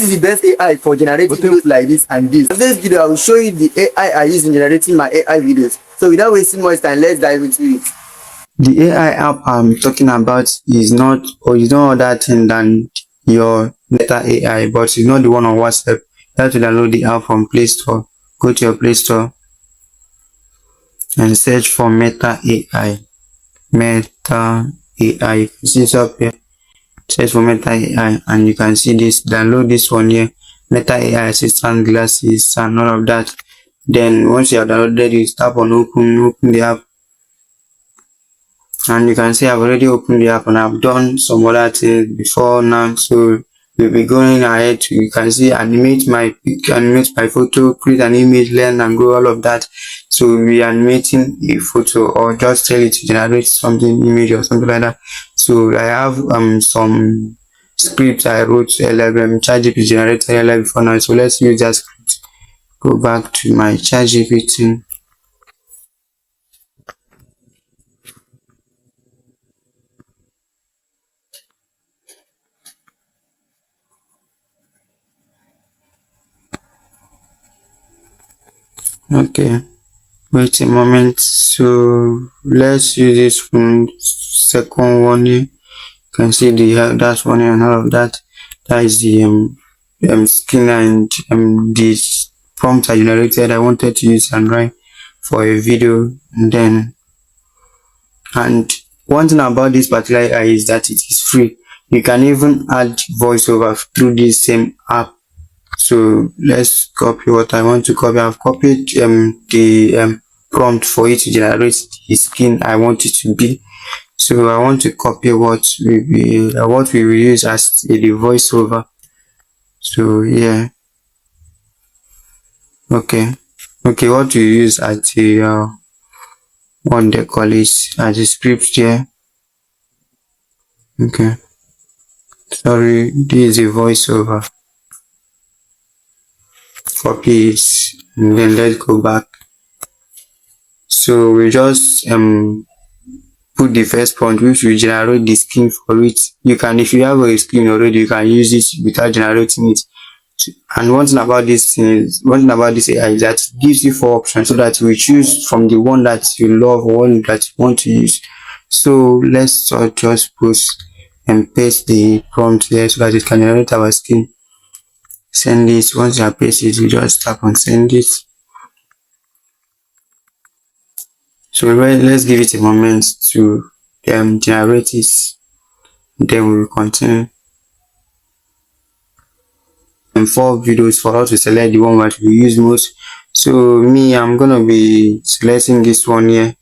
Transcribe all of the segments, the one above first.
this is the best AI for generating videos like this and this. In this video, I will show you the AI I use in generating my AI videos. So without wasting much time, let's dive into it. The AI app I'm talking about is not other thing than your Meta AI, but it's not the one on WhatsApp. You have to download the app from Play Store. Go to your Play Store and search for Meta AI. Meta AI. See it up here. Search for Meta AI and you can see this. Download this one here. Meta AI assistant glasses and all of that. Then once you have downloaded, you tap on open the app. And you can see I've already opened the app and I've done some other things before now. So we'll be going ahead to, you can see animate my photo, create an image, learn and grow, all of that. So we'll be animating a photo or just tell it to generate something, image or something like that. So I have some scripts I wrote earlier, ChatGPT generated earlier before now. So let's use that script. Go back to my ChatGPT. Okay, wait a moment. So let's use this one, second one here. You can see the that's one and all of that. That is the skin and this prompt I generated. I wanted to use and write for a video. And one thing about this particular AI is that it is free. You can even add voiceover through this same app. So let's copy what I want to copy. I've copied the prompt for it to generate the skin I want it to be. So I want to copy what we will use as the voiceover. So yeah, okay, what we use as the what they call it as a script here. Okay, sorry, this is a voiceover. Copy it and then let's go back. So we just put the first prompt which will generate the skin for it. You can, if you have a skin already, you can use it without generating it. And one thing about this AI is that it gives you 4 options so that we choose from the one that you love or one that you want to use. So let's just post and paste the prompt here so that it can generate our skin. Send it. Once you have pasted it, you just tap on send it. So let's give it a moment to generate it. Then we will continue. And 4 videos for us to select the one that we use most. So me, I'm gonna be selecting this one here.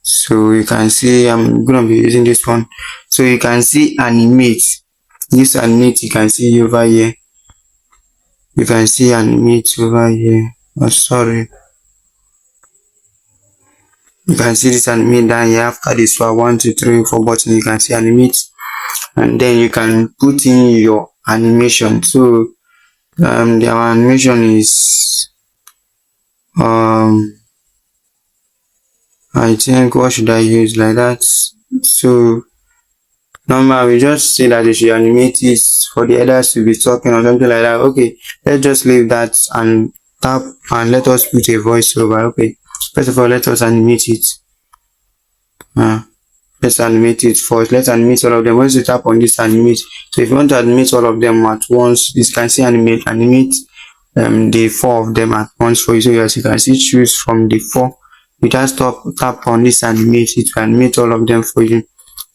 So you can see I'm gonna be using this one. So you can see animate. This animate you can see over here. You can see animate over here. Oh, sorry. You can see this animate down here. After this 1, 2, 3, 4 button, you can see animate, and then you can put in your animation. So the animation is I think, what should I use like that? So normally we just say that you should animate it for the others to be talking or something like that. Okay, let's just leave that and tap and let us put a voiceover. Okay, first of all, let us animate it. Let's animate it first. Let's animate all of them. Once you tap on this animate, so if you want to animate all of them at once, this can see animate the 4 of them at once for you. So as you can see, choose from the 4. You just tap on this animate, it will animate all of them for you.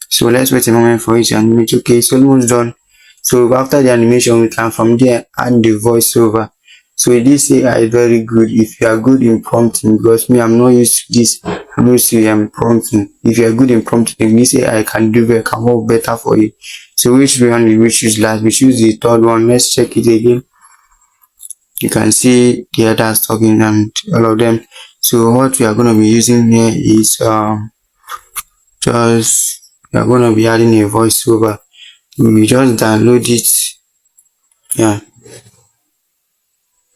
So let's wait a moment for it to animate. Okay, it's almost done. So after the animation, we can from there add the voiceover. So this AI is very good if you are good in prompting, because me, I'm not used to this. I'm used to prompting. If you are good in prompting, this AI can work better for you. So which one will we choose last? We choose the 3rd one. Let's check it again. You can see the others talking and all of them. So what we are going to be using here is we are going to be adding a voiceover. We just download it. Yeah,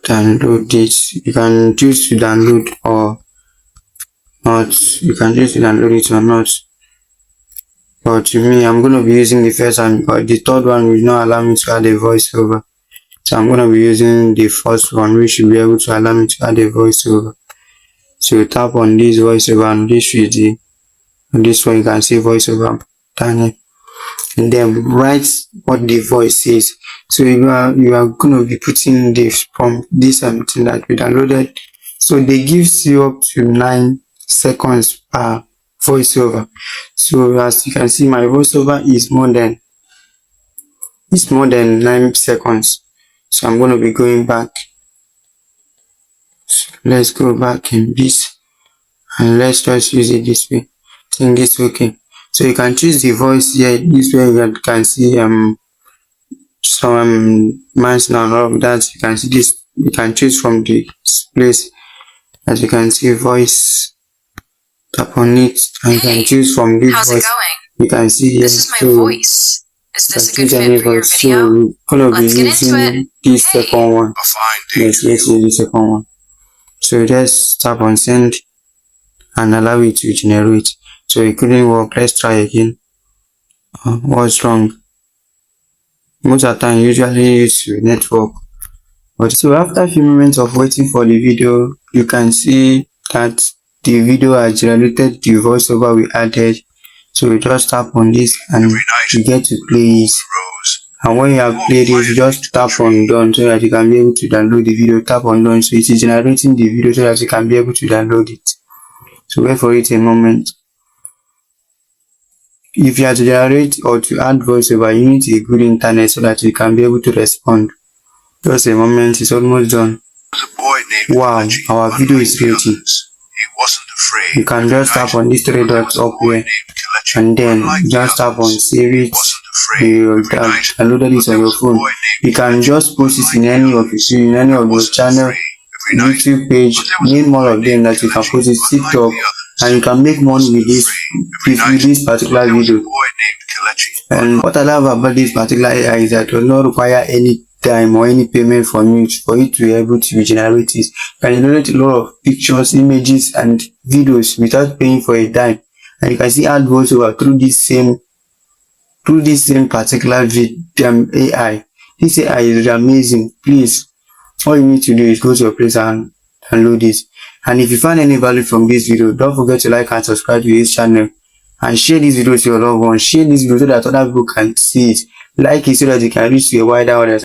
download it. You can choose to download or not. You can choose to download it or not. But to me, I'm going to be using the first one because the third one will not allow me to add a voiceover. So I'm going to be using the first one, which should be able to allow me to add a voiceover. So you tap on this voiceover and this with the, on this one you can see voiceover button, and then write what the voice is. So you are going to be putting this from this thing that we downloaded. So they gives you up to 9 seconds per voiceover. So as you can see, my voiceover is more than 9 seconds. So I'm going to be going back. So let's go back in this and let's just use it this way. I think it's okay. So you can choose the voice here. This way you can see some months now and all of that. You can see this. You can choose from this place. As you can see, voice. Tap on it and you can choose from this how's voice. It going? You can see here. This is my voice. Is this a good fit for your So video? we're gonna be Let's get into using it. this Hey. second one. Let's use the second one. So just tap on send and allow it to generate. So it couldn't work. Let's try again. What's wrong? Most of the time usually use network. But so after a few moments of waiting for the video, you can see that the video has generated the voiceover we added. So you just tap on this and you get to play it. And when you have played it, you just tap on done so that you can be able to download the video. Tap on done, so it is generating the video so that you can be able to download it. So wait for it a moment. If you have to generate or to add voiceover, you need a good internet so that you can be able to respond. Just a moment, it's almost done. Wow, our video is ready. You can just tap on these 3 dots up here and then just tap on save it. You downloaded it on your phone. You can just post it in any of your channel, YouTube page, name all of them that you can post it, TikTok, and you can make money with this particular video. And what I love about this particular AI is that it does not require any time or any payment from you for it to be able to be generated. You can generate a lot of pictures, images, and videos without paying for a dime. And you can see add voiceover through this same particular AI. This AI is amazing. Please, all you need to do is go to your place and download this. And if you find any value from this video, don't forget to like and subscribe to this channel and share this video to your loved ones. Share this video so that other people can see it. Like it so that you can reach to a wider audience.